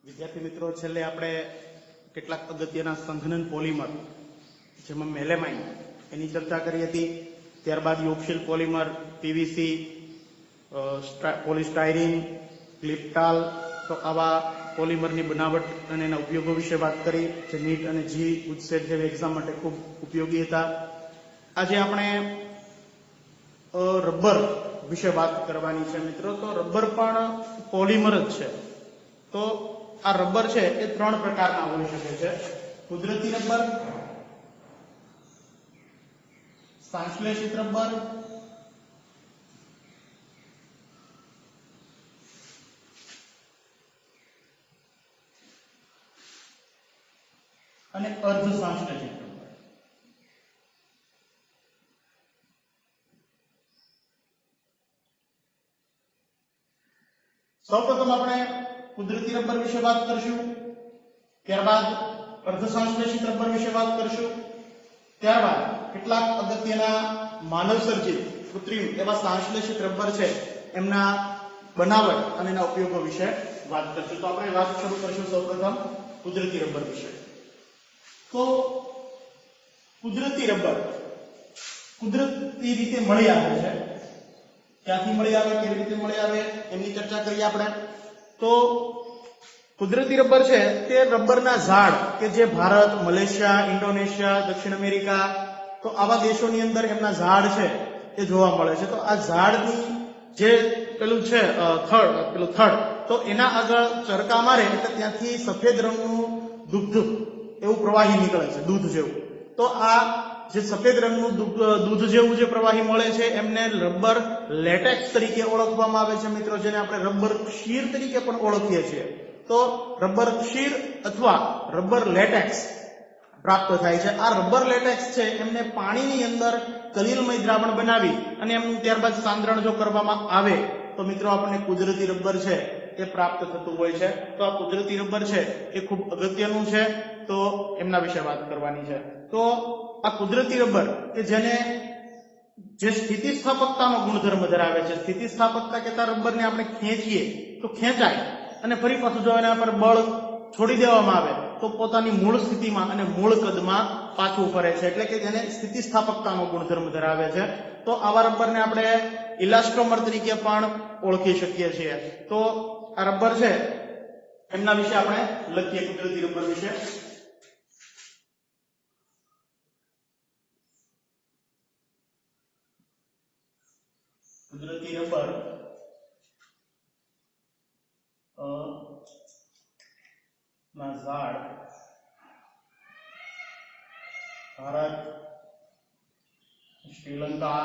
વિદ્યાર્થી મિત્રો, છેલ્લે આપણે કેટલાક અગત્યના સંઘનન પોલિમર જેમાં મેલેમાઇન એની ચર્ચા કરી હતી. ત્યારબાદ યોગશીલ પોલિમર, પીવીસી, પોલિસ્ટાયરીન, ક્લિપ્ટાલ, તો આવા પોલિમરની બનાવટ અને એના ઉપયોગો વિશે વાત કરી, જે નીટ અને જી ગુજસેટ જેવી એક્ઝામ માટે ખૂબ ઉપયોગી હતા. આજે આપણે રબર વિશે વાત કરવાની છે મિત્રો. તો રબર પણ પોલિમર જ છે. તો આ રબર છે એ ત્રણ પ્રકારના હોઈ શકે છે: કુદરતી રબર, સંશ્લેષિત રબર અને અર્ધ સંશ્લેષિત રબર. સૌપ્રથમ આપણે કુદરતી રબર વિશે વાત કરશું, ત્યારબાદ અર્ધ સંશ્લેષિત રબર વિશે વાત કરશું, ત્યારબાદ કેટલાક અગત્યના માનવ સર્જિત કૃત્રિમ એવા સંશ્લેષિત રબર છે એમના બનાવટ અને એના ઉપયોગો વિશે વાત કરશું. તો આપણે વાત શરૂ કરીશું સૌપ્રથમ કુદરતી રબર વિશે. તો કુદરતી રબર કુદરતી રીતે મળી આવે છે. ક્યાંથી મળી આવે, કેવી રીતે મળી આવે એની ચર્ચા કરીએ આપણે. તો કુદરતી રબર છે તે રબરના ઝાડ કે જે ભારત, મલેશિયા, ઇન્ડોનેશિયા, દક્ષિણ અમેરિકા, તો આવા દેશોની અંદર એમના ઝાડ છે એ જોવા મળે છે. તો આ ઝાડની જે પેલું છે થડ, તો એના આગળ ચરકા મારે એટલે ત્યાંથી સફેદ રંગનું દૂધ એવું પ્રવાહી નીકળે છે, દૂધ જેવું. તો આ જે સફેદ રંગનું દૂધ જેવું જે પ્રવાહી મળે છે એમને રબર લેટેક્સ તરીકે ઓળખવામાં આવે છે મિત્રો, જેને આપણે રબર ક્ષીર તરીકે પણ ઓળખીએ છીએ. તો રબર ક્ષીર અથવા રબર લેટેક્સ પ્રાપ્ત થાય છે. આ રબર લેટેક્સ છે એમને પાણીની અંદર કલીલમય દ્રાવણ બનાવી અને એમનું ત્યારબાદ સાંદ્રણ જો કરવામાં આવે તો મિત્રો આપણને કુદરતી રબર છે એ પ્રાપ્ત થતું હોય છે. તો આ કુદરતી રબર છે એ ખૂબ અગત્યનું છે, તો એમના વિશે વાત કરવાની છે. તો આ કુદરતી રબર કે જેને જે સ્થિતિસ્થાપકતાનો ગુણધર્મ ધરાવે છે, સ્થિતિસ્થાપકતા કહેતા રબરને આપણે ખેંચીએ તો ખેંચાય અને ફરી પાછું જો એના પર બળ છોડી દેવામાં આવે તો પોતાની મૂળ સ્થિતિમાં અને મૂળ કદમાં પાછું ફરે છે, એટલે કે જેને સ્થિતિસ્થાપકતાનો ગુણધર્મ ધરાવે છે. તો આવા રબરને આપણે ઇલાસ્ટોમર તરીકે પણ ઓળખી શકીએ છીએ. તો આ રબર છે એમના વિશે આપણે લખીએ, કુદરતી રબર વિશે. કુદરતી રબર ના ઝાડ ભારત, શ્રીલંકા,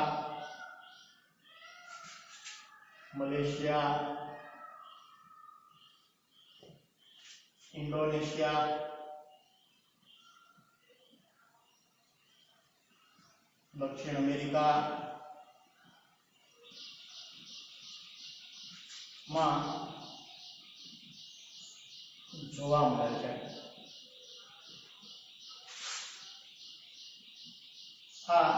મલેશિયા, ઇન્ડોનેશિયા, દક્ષિણ અમેરિકા માં જોવા મળે છે. આ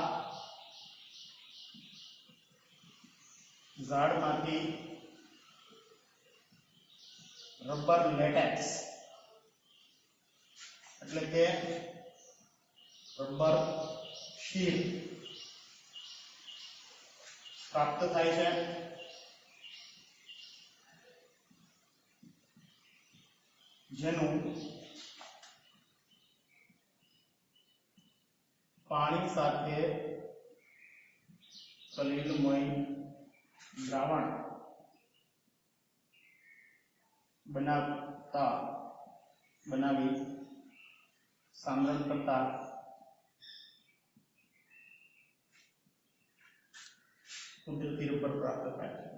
ઝાડમાંથી રબર લેટેક્સ એટલે કે રબર ક્ષીર પ્રાપ્ત થાય છે. જેનું પાણી સાથે કલીલમય દ્રાવણ બનાવી સાંદ્રણ કરતા કુદરતી રબર પ્રાપ્ત થાય છે.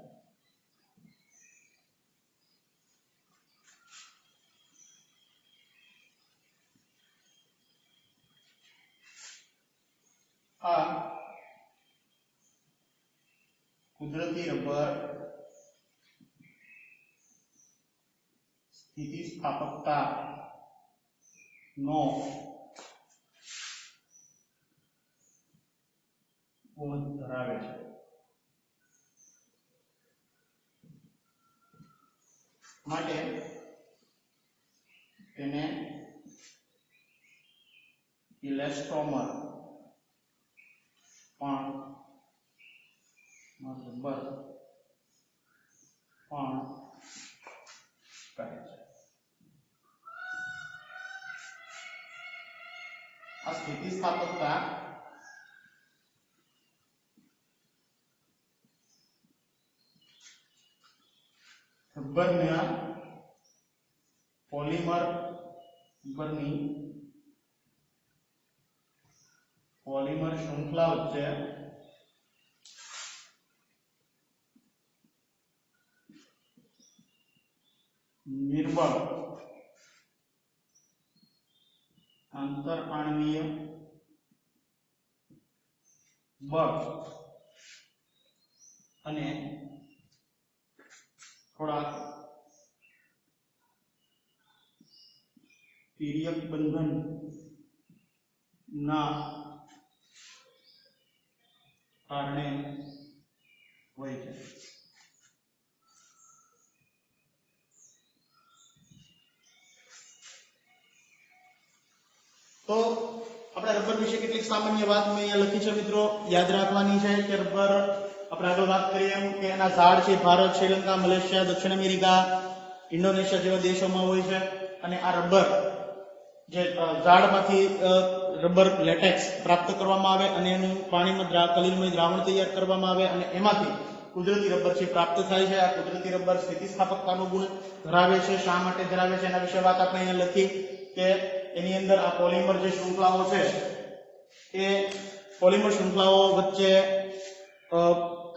આ કુદરતી રબર સ્થિતિસ્થાપકતા નો ગુણ ધરાવે છે. માટે તેને ઇલેસ્ટોમર પણ રબર પણ કહે છે. આ સ્થિતિસ્થાપકતા રબરના પોલિમર રબરની પોલિમર શૃંખલા વચ્ચે નિર્બળ આંતરઆણવીય બળ અને થોડા તિર્યક બંધન ના કારણે હોય છે. તો આપણે રબર વિશે કેટલીક સામાન્ય વાત મેં અહીંયા લખી છે મિત્રો, યાદ રાખવાની છે કે રબર આપણે આગળ વાત કરીએ એમ કે એના ઝાડ છે ભારત, શ્રીલંકા, મલેશિયા, દક્ષિણ અમેરિકા, ઇન્ડોનેશિયા જેવા દેશોમાં હોય છે. અને આ રબર જે ઝાડમાંથી રબર લેટેક્સ પ્રાપ્ત કરવામાં આવે અને એનું પાણીમાં કલીલમય દ્રાવણ તૈયાર કરવામાં આવે અને એમાંથી કુદરતી રબર છે પ્રાપ્ત થાય છે. આ કુદરતી રબર સ્થિતિસ્થાપકતાનો ગુણ ધરાવે છે. શા માટે ધરાવે છે એના વિશે વાત આપણે અહીંયા લખી કે એની અંદર આ પોલિમર જે શૃંખલાઓ છે એ પોલિમર શૃંખલાઓ વચ્ચે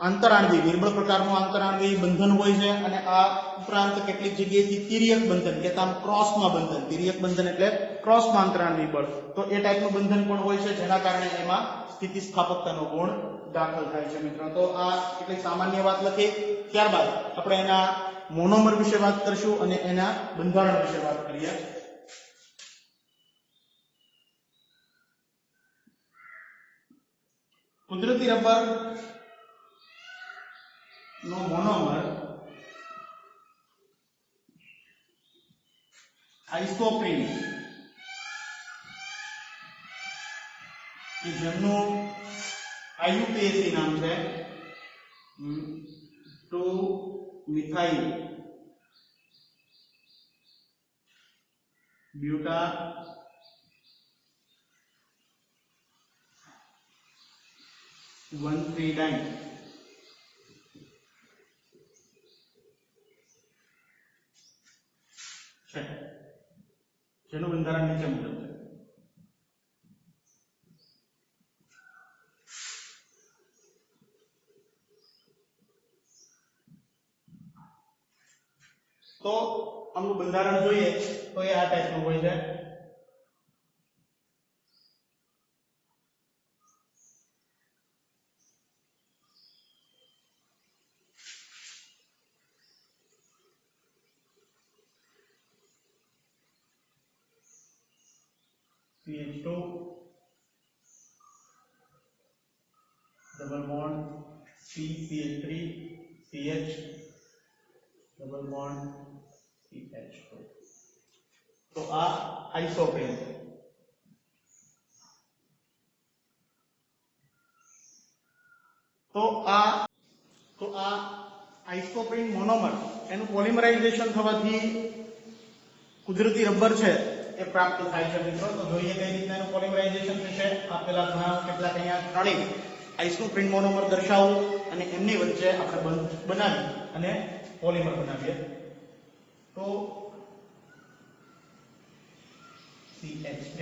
આંતરાણવી નિર્બળ પ્રકારનું આંતરાણવી બંધન હોય છે અને આ ઉપરાંત કેટલીક જગ્યાએથી તિર્યક બંધન કે આમ ક્રોસમાં બંધન, તિર્યક બંધન એટલે ક્રોસમાં આંતરાણવી બળ, તો એ ટાઈપનું બંધન પણ હોય છે જેના કારણે એમાં સ્થિતિસ્થાપકતાનો ગુણ દાખલ થાય છે મિત્રો. તો આ કેટલીક સામાન્ય વાત લખી. ત્યારબાદ આપણે એના મોનોમર વિશે વાત કરશું અને એના બંધારણ વિશે વાત કરીએ. કુદરતી રબર નો મોનોમર આઇસોપ્રીન કે જેમનું આઈયુપીએસી નામ છે 2 મિથાઇલ બ્યુટા -1,3-ડાઇન છે જેનું બંધારણ નીચે મુજબ છે. તો આમનું બંધારણ જોઈએ તો એ આ ટાઈપનું હોય છે. CH2 double bond CH3 CH double bond CH2. તો આ આઇસોપ્રીન છે. તો આ આઇસોપ્રીન મોનોમર એનું પોલિમરાઇઝેશન થવાથી કુદરતી રબર છે એ પ્રાપ્ત થાય છે મિત્રો. તો જોઈએ કઈ રીતના એનું પોલિમરાઇઝેશન થશે. આપેલા ઘણા કેટલાક અહીંયા ત્રણેય આઇસોપ્રીન મોનોમર દર્શાવો અને એમની વચ્ચે આપણે બંધ બનાવી અને પોલિમર બનાવીએ. તો CH3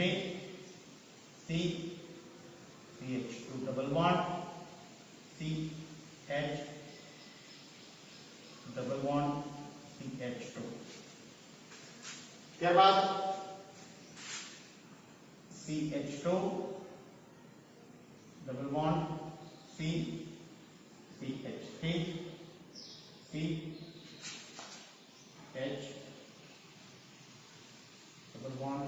CH2 double bond CH double bond CH2. ત્યારબાદ CH2 double bond CH3 CH double bond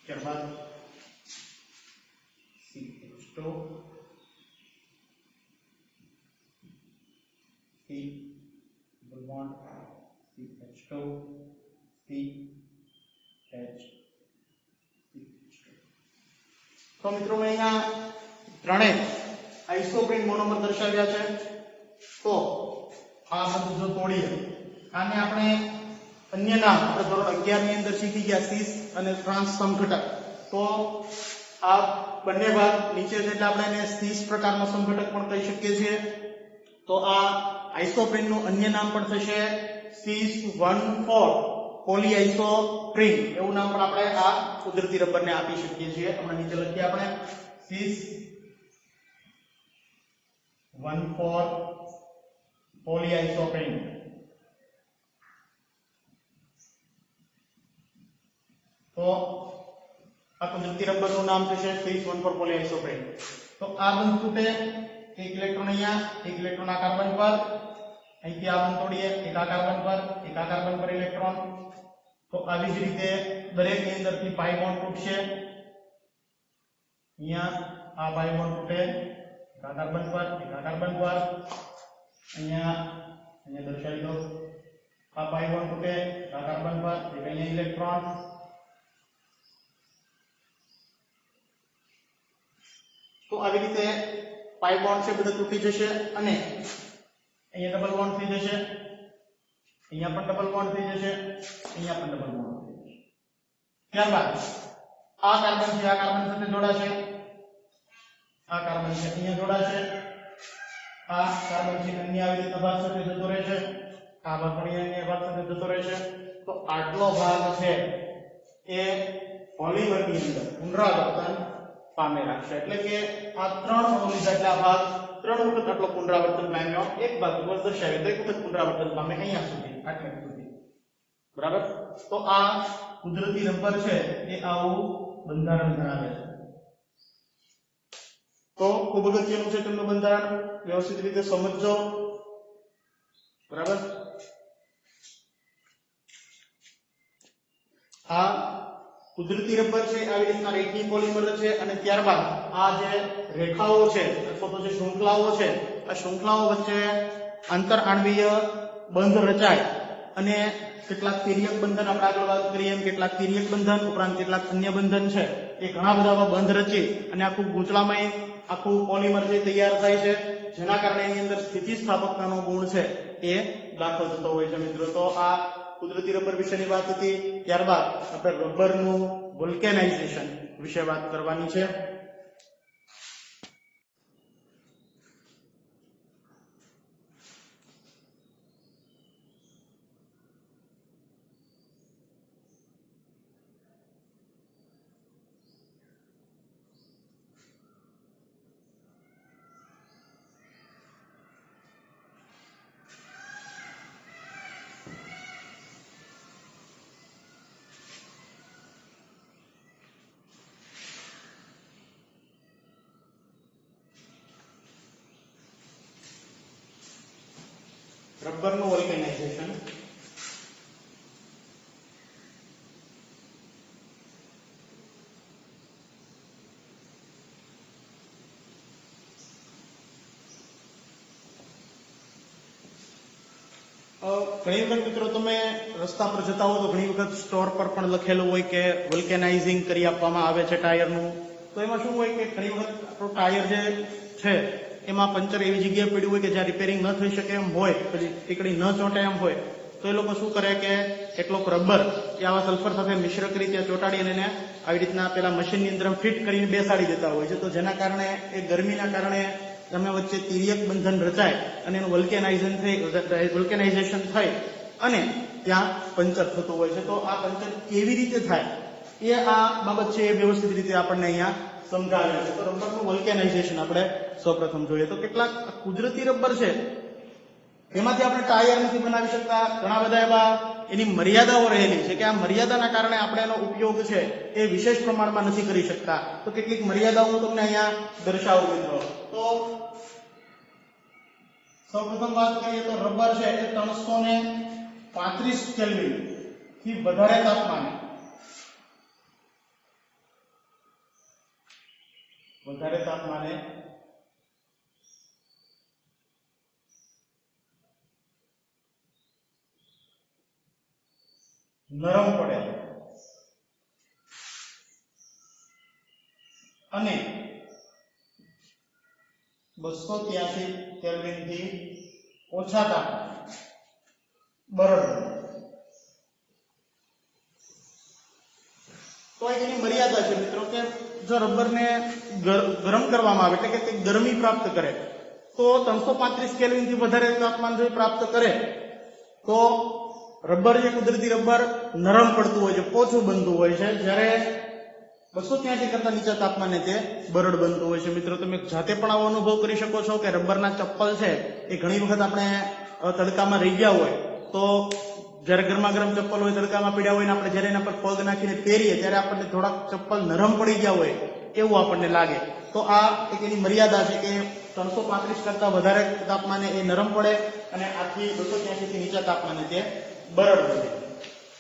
ત્યારબાદ CH2 C double bond CH2 CH2. તો મિત્રો મેં અહીંયા ત્રણેય આઇસોપ્રીન મોનોમર દર્શાવ્યા છે. તો આ બધું જો તોડીએ આને આપણે અન્ય નામ આપણે ધોરણ 11 ની અંદર શીખી ગયા સીસ અને ટ્રાન્સ સમઘટક. તો આ બંને ભાગ નીચે છે એટલે આપણે એને સીસ પ્રકારનો સમઘટક પણ કહી શકીએ છીએ. તો આ આઇસોપ્રીન નું અન્ય નામ પણ થશે સીસ 1,4 પોલીઆઇસોપ્રીન. એવું નામ પણ આપણે આ કુદરતી રબરને આપી શકીએ છીએ. હમણાં નીચે લખીએ આપણે સીસ 1,4 પોલીઆઇસોપ્રીન. તો આ કુદરતી રબર નું નામ થશે સીસ 1,4 પોલીઆઇસોપ્રીન. તો આ બંધ તૂટે, એક ઇલેક્ટ્રોન અહીંયા, એક ઇલેક્ટ્રોન આ કાર્બન પર, અહીંથી આ બંધ તોડીએ, એક આ કાર્બન પર, એક આ કાર્બન પર ઇલેક્ટ્રોન. તો આવી જ રીતે દરેક ની અંદરથી પાઈ બોન્ડ તૂટશે. અહીંયા આ પાઈ બોન્ડ તૂટે, એક આ કાર્બન પર, એક આ કાર્બન પર, અહીંયા દર્શાવી દો. આ પાઈ બોન્ડ તૂટે, આ કાર્બન પર, એક અહીંયા ઇલેક્ટ્રોન. તો આવી રીતે પાઈ બોન્ડ છે બધા તૂટી જશે અને અહીંયા ડબલ બોન્ડ થઈ જશે, અહીંયા પણ ડબલ બોન્ડ થઈ જશે, અહીંયા પણ ડબલ બોન્ડ થઈ જશે. ત્યારબાદ આ કાર્બન છે આ કાર્બન સાથે જોડાશે, આ કાર્બન છે અહીંયા જોડાશે, આ કાર્બન છે અન્ય આવી રીતે ભાગ સાથે જતો રહેશે, આ ભાગ પણ અહીંયા ભાગ સાથે જતો રહેશે. તો આટલો ભાગ છે એ પોલિમરની અંદર પુનરાવર્તન પામે રાખશે. એટલે કે આ ત્રણ અણુ લીધા એટલે આ ભાગ 3 વખત આટલો પુનરાવર્તન પામ્યો. એક ભાગ ઉપર દર્શાવી તો એક વખત પુનરાવર્તન પામે અહીંયા સુધી, આટલે સુધી. બરાબર. તો આ કુદરતી રબર છે એ આવું બંધારણ ધરાવે છે. તો ખૂબ અગત્યનું છે તેમનું બંધારણ, વ્યવસ્થિત રીતે સમજજો. બરાબર. આ કુદરતી રબર છે આવી રીતના રેખીય પોલિમર છે અને ત્યારબાદ આ જે રેખાઓ છે અથવા તો જે શૃંખલાઓ છે આ શૃંખલાઓ વચ્ચે આંતર આણ્વીય બંધ રચાય અને કેટલાક તિર્યક બંધન આપણે આગળ વાત કરીએ એમ કેટલાક તિર્યક બંધન ઉપરાંત કેટલાક અન્ય બંધન છે એ ઘણા બધા બંધ રચી અને આખું ગૂંચળામય આખું પોલિમર જે તૈયાર થાય છે જેના કારણે એની અંદર સ્થિતિસ્થાપકતાનો ગુણ છે એ દાખલ થતો હોય છે મિત્રો. તો આ કુદરતી રબર વિશેની વાત હતી. ત્યારબાદ આપણે રબરનું વલ્કેનાઇઝેશન વિશે વાત કરવાની છે. રબરનું વલ્કેનાઇઝેશન. ઘણી વખત મિત્રો તમે રસ્તા પર જતા હો તો ઘણી વખત સ્ટોર પર પણ લખેલું હોય કે વલ્કેનાઇઝિંગ કરી આપવામાં આવે છે ટાયરનું. તો એમાં શું હોય કે ઘણી વખત આપણું ટાયર જે છે એમાં પંચર એવી જગ્યાએ પડ્યું હોય કે જ્યાં રિપેરિંગ ન થઈ શકે એમ હોય, પછી ટીકડી ન ચોંટે એમ હોય, તો એ લોકો શું કરે કે કેટલોક રબર એ આવા સલ્ફર સાથે મિશ્ર કરી ત્યાં ચોંટાડીને એને આવી રીતના પેલા મશીનની અંદર ફિટ કરીને બેસાડી દેતા હોય છે. તો જેના કારણે એ ગરમીના કારણે તમે વચ્ચે તિર્યક બંધન રચાય અને એનું વલ્કેનાઇઝેશન થઈ અને ત્યાં પંચર થતું હોય છે. તો આ પંચર કેવી રીતે થાય એ આ બાબત છે એ વ્યવસ્થિત રીતે આપણને અહીંયા સમજાવ્યા છે. તો રબરનું વલ્કેનાઇઝેશન આપણે સૌપ્રથમ જોઈએ. તો કેટલાક કુદરતી રબર છે એમાંથી આપણે ટાયર નથી બનાવી શકતા. ઘણા બધા એવા એની મર્યાદાઓ રહેલી છે કે આ મર્યાદાના કારણે આપણે એનો ઉપયોગ છે એ વિશેષ પ્રમાણમાં નથી કરી શકતા. તો કેટલીક મર્યાદાઓ હું તમને અહીંયા દર્શાવું મિત્રો. તો સૌપ્રથમ વાત કરીએ તો રબર છે એ 335 કેલ્વિન થી વધારે તાપમાને વધારે તાપમાને નરમ પડે અને 283 કેલ્વિન થી ઓછા તાપમાને બરડ બને. તો એની મર્યાદા છે મિત્રો કે જો રબરને ગરમ કરવામાં આવે એટલે કે તે ગરમી પ્રાપ્ત કરે તો 335 કેલ્વિન થી વધારે તાપમાન જો પ્રાપ્ત કરે તો રબર જે કુદરતી રબર નરમ પડતું હોય છે, પોચું બનતું હોય છે, જ્યારે 283 કરતા નીચા તાપમાને તે બરડ બનતું હોય છે. મિત્રો તમે જાતે પણ આવો અનુભવ કરી શકો છો કે રબરના ચપ્પલ છે એ ઘણી વખત આપણે તડકામાં રહી ગયા હોય તો જ્યારે ગરમા ગરમ ચપ્પલ હોય, તડકામાં પીડ્યા હોય ને આપણે જ્યારે એના પર પગ નાખીને પહેરીએ ત્યારે આપણને થોડાક ચપ્પલ નરમ પડી ગયા હોય એવું આપણને લાગે. તો આ એક એની મર્યાદા છે કે 335 કરતા વધારે તાપમાને એ નરમ પડે અને આથી 283 થી નીચા તાપમાને તે બરડ બને.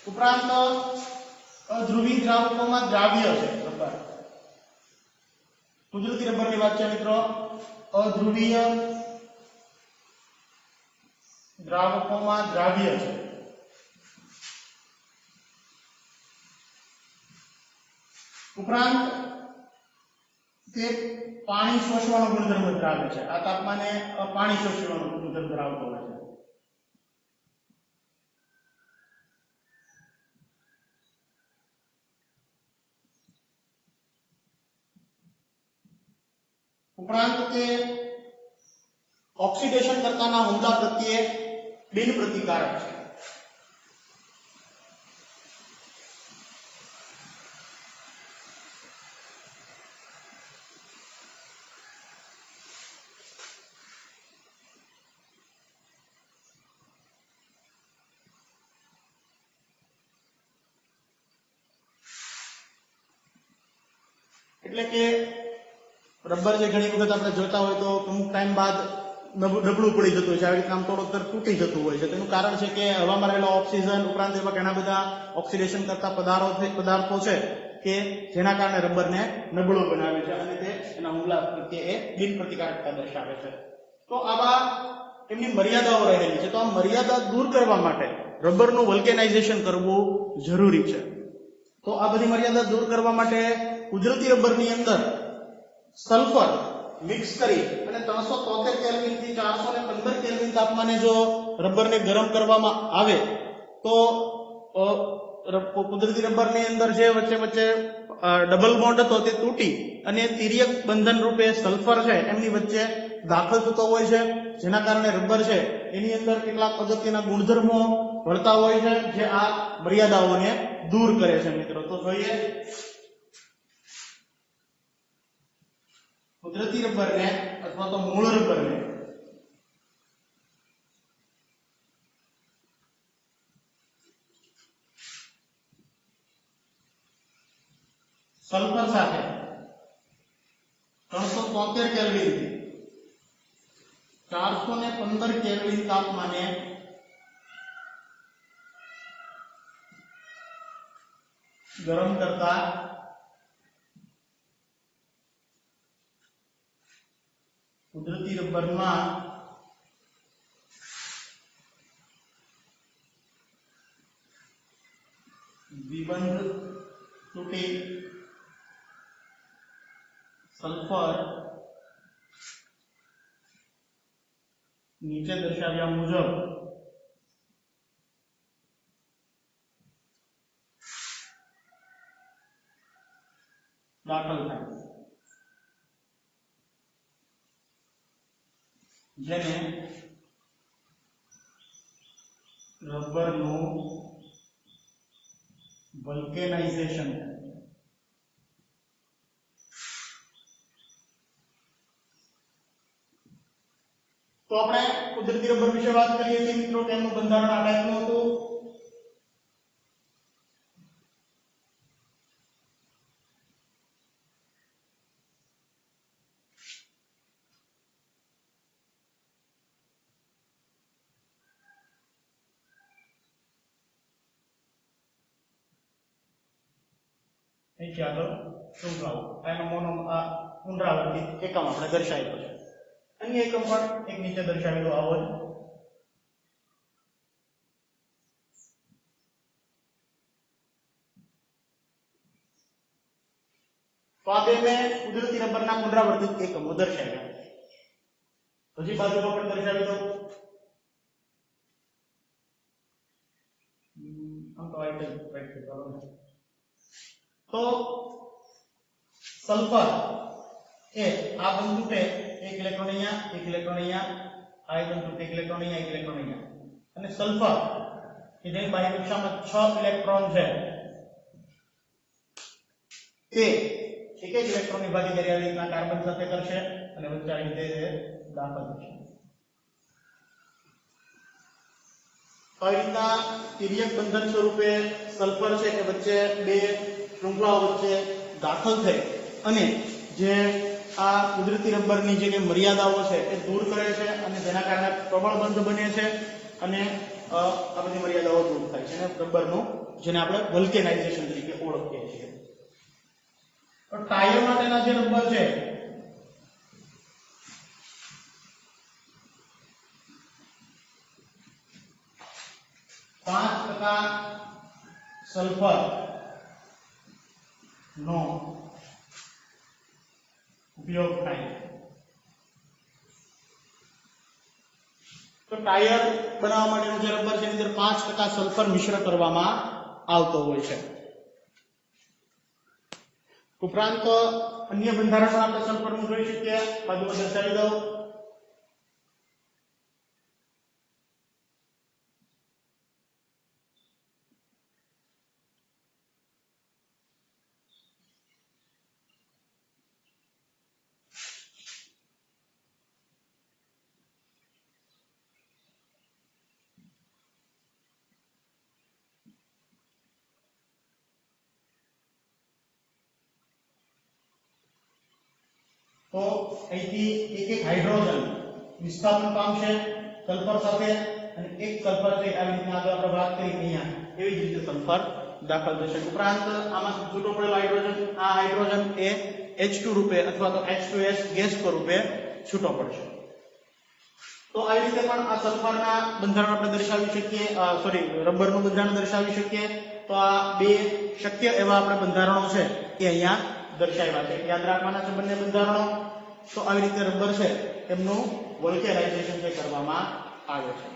ઉપરાંત અધ્રુવી દ્રાવકોમાં દ્રાવ્ય છે રબર. કુદરતી રબરની વાત છે મિત્રો. અધ્રુવીય દ્રાવકોમાં દ્રાવ્ય છે. ઉપરાંત તે પાણી શોષવાનો ગુણધર્મ ધરાવે છે. આ તાપમાને પાણી શોષવાનો ગુણધર્મ ધરાવતો હોય છે. ઉપરાંત તે ઓક્સિડેશન કરતાના હુમલા પ્રત્યે બિન પ્રતિકારક છે. એટલે કે રબર જે ઘણી વખત આપણે જોતા હોય તો અમુક ટાઈમ બાદ નબળું પડી જતું હોય છે, આવી રીતે આમ થોડુંક તૂટી જતું હોય છે. તેનું કારણ છે કે હવામાં રહેલો ઓક્સિજન ઉપરાંત એવા ઘણા બધા ઓક્સિડેશન કરતા પદાર્થો છે કે જેના કારણે રબરને નબળું બનાવે છે અને તે એના હુમલા પ્રત્યે બિન પ્રતિકારકતા દર્શાવે છે. તો આવા એમની મર્યાદાઓ રહેલી છે. તો આ મર્યાદા દૂર કરવા માટે રબરનું વલ્કેનાઇઝેશન કરવું જરૂરી છે. તો આ બધી મર્યાદા દૂર કરવા માટે કુદરતી રબરની અંદર સલ્ફર મિક્સ કરી અને 373 કેલ્વિન થી 415 કેલ્વિન તાપમાને જો રબરને ગરમ કરવામાં આવે તો કુદરતી રબરની અંદર જે વચ્ચે ડબલ બોન્ડ હતો તે તૂટી અને તિર્યક બંધન રૂપે સલ્ફર છે એમની વચ્ચે દાખલ થતો હોય છે, જેના કારણે રબર છે એની અંદર કેટલાક અગત્યના ગુણધર્મો ભળતા હોય છે જે આ મર્યાદાઓને દૂર કરે છે. મિત્રો તો જોઈએ કુદરતી રબરને અથવા તો મૂળ રબરને સલ્ફર સાથે 373 કેલ્વિન થી 415 કેલ્વિન તાપમાને ગરમ કરતા કુદરતી રબરમાં દ્વિબંધ તૂટી સલ્ફર નીચે દર્શાવ્યા મુજબ દાખલ થાય, જેને રબરનું વલ્કેનાઇઝેશન. તો આપણે કુદરતી રબર વિશે વાત કરીએ છીએ મિત્રો કે એનું બંધારણ આ ટાઈપનું હતું. અહીં આગળ સમજાવો. એનો મોનો પુનરાવર્તિત એકમ આપણે દર્શાવ્યો છે. અન્ય એકમ પણ એક નીચે દર્શાવેલો આવો છે. તો આ બે મેં કુદરતી રબરના પુનરાવર્તિત એકમો દર્શાવ્યા. હજી બાજુમાં પણ દર્શાવી દઉં. તો સલ્ફર એ આ બિંદુ पे एक इलेक्ट्रॉन અહીંયા, એક ઇલેક્ટ્રોન અહીંયા, આ બિંદુ पे एक इलेक्ट्रॉन અહીંયા, એક ઇલેક્ટ્રોન અહીંયા, અને સલ્ફર કે જેની બાહ્ય કક્ષામાં 6 ઇલેક્ટ્રોન છે તે એક એક ઇલેક્ટ્રોનની ભાગીદારી આવી રીતના કાર્બન સાથે કરશે અને વચ્ચે આવી રીતે દાખલ થશે. તો આવી રીતના તિર્યક બંધન સ્વરૂપે સલ્ફર છે કે વચ્ચે બે શૃંખલાઓ વચ્ચે દાખલ થઈ અને જે આ કુદરતી રબરની જે કે મર્યાદાઓ છે એ દૂર કરે છે અને તેના કારણે પ્રબળ બંધ બને છે અને આ બધી મર્યાદાઓ દૂર થાય છે અને રબરનું જેને આપણે વલ્કેનાઇઝેશન તરીકે ઓળખીએ છીએ. તો ટાયર માટેના જે રબર છે ,5% સલ્ફર નો ઉપયોગ થાય. તો ટાયર બનાવવા માટેનું જે રબર છે એની અંદર 5% સલ્ફર મિશ્ર કરવામાં આવતો હોય છે. ઉપરાંત અન્ય બંધારણમાં આપણે સલ્ફરનું જોઈ શકીએ. બાજુમાં દર્શાવી દઉં. તો અહીંથી એક એક હાઇડ્રોજન વિસ્થાપન પામશે સલ્ફર સાથે અને એક સલ્ફર છે આવી રીતના આગળ આપણે વાત કરી અહીંયા એવી જ રીતે સલ્ફર દાખલ થશે. ઉપરાંત આમાં છૂટો પડેલો હાઇડ્રોજન આ હાઇડ્રોજન એ H2 રૂપે અથવા તો H2S ગેસ સ્વરૂપે છૂટો પડશે. તો આવી રીતે પણ આ સલ્ફરના બંધારણ આપણે દર્શાવી શકીએ, રબરનું બંધારણ દર્શાવી શકીએ. તો આ બે શક્ય એવા આપણે બંધારણો છે એ અહીંયા દર્શાવ્યા છે. યાદ રાખવાના છે બંને બંધારણો. તો આવી રીતે રબર છે એમનું વલ્કેનાઇઝેશન કરવામાં આવે છે.